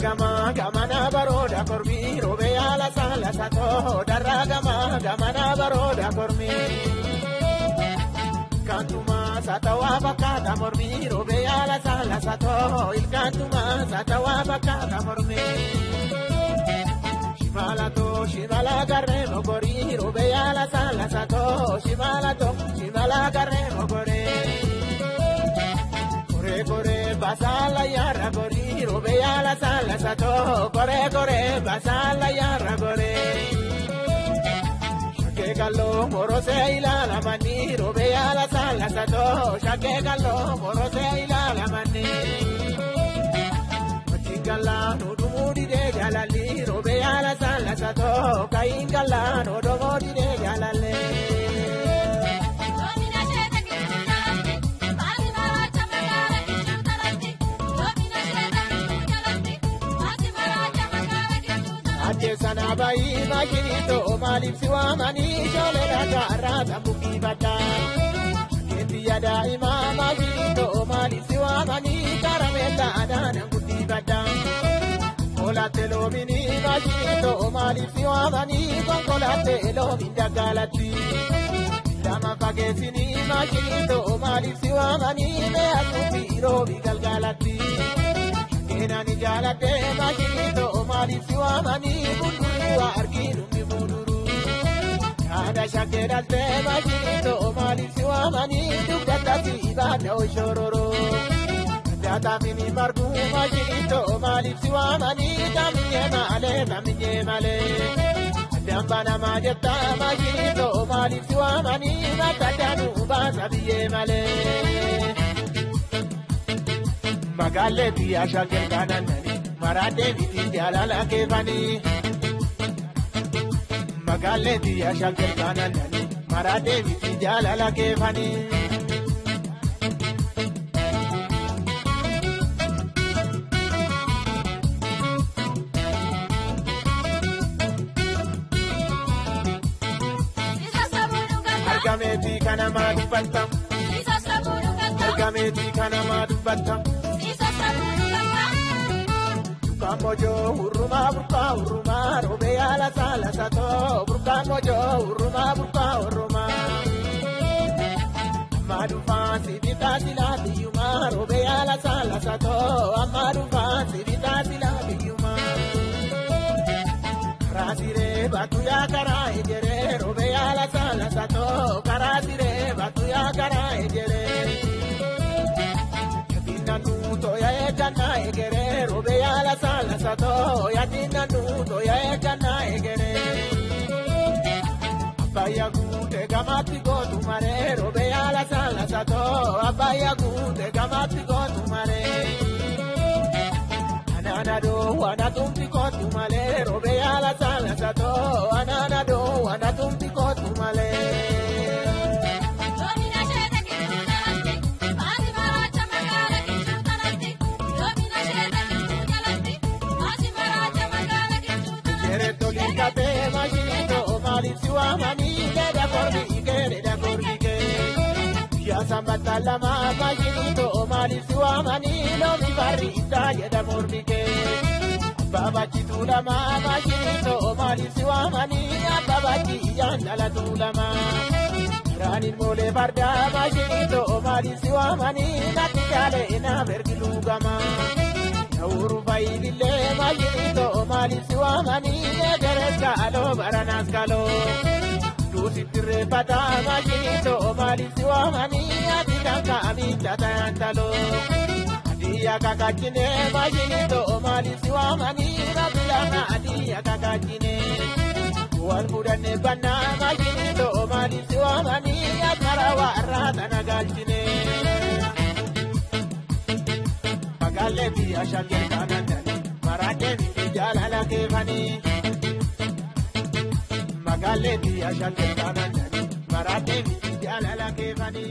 gama gamana baroda kormi robe ala sala sato darra gamana baroda kormi kantuma satawa bakata mormi robe ala sala sato il kantuma satawa bakata mormi shimala garre mogori robe ala sala sato shimala garre mogori Kore basala yara gori robe ala sala sato kore basala yara gore shake gallo morose ilala mani robe ala sala sato shake gallo morose ilala mani machingala no dumudi de galali robe ala sala sato kaingala no dumudi de galale Sana bayi majito malip siwa mani jole daga rata buki bata Kendi ada imam majito malip siwa mani karamela adana buki bata Kola telo mini majito malip siwa mani kola telo minda galati Dama pagesini majito malip siwa mani me atupi robi galgalati Enani jalate majito malip siwa mani arginu mi muduru ada shakera te majito malip siwa mani dukata ibada oshororo data mini margu majito malip siwa mani tamye male dambana majeta majito malip siwa mani matadanu basabiye male magaleti ashakel kananani marade biti jalala kefani Magaleti ashakel kananani marade biti jalala kefani Argameti kana madubatam Argameti kana madubatam Kamojo uruma robe ala sala sato kamojo uruma Amadu fansi bitasila biyuma robe ala sala sato Amadu fansi bitasila biyuma Karasire batu ya kara ejere robe ala sala sato Karasire batu ya kara ejere Nuto ya ekana egere robe ala sala sato yatina nuto ya ekana egere abaya gute gamati go tumare robe ala sala sato abaya gute gamati go tumare anana do wana tumpi go tumale robe ala sala sato anana do wana tumpi go tumale malip siwa mani da korbi ya sambata lama majito malip siwa mani lo mi barita ya da korbi baba chitula ma majito malip siwa mani baba chi ya dala tulama rani mole barda majito malip siwa mani nakale na bergilugama Uru bailile majito malip siwa mani dereska alo baranas kalo Dusitire pata majito malip siwa mani adikanka aminta tayantalo Adiya kakachine majito malip siwa mani rabilana adiya kakachine Wal mudane banna majito malip siwa mani akarawa rata nagalchine Magaleti ashakel kananani marade biti jalala kefani Magaleti ashakel kananani marade biti jalala kefani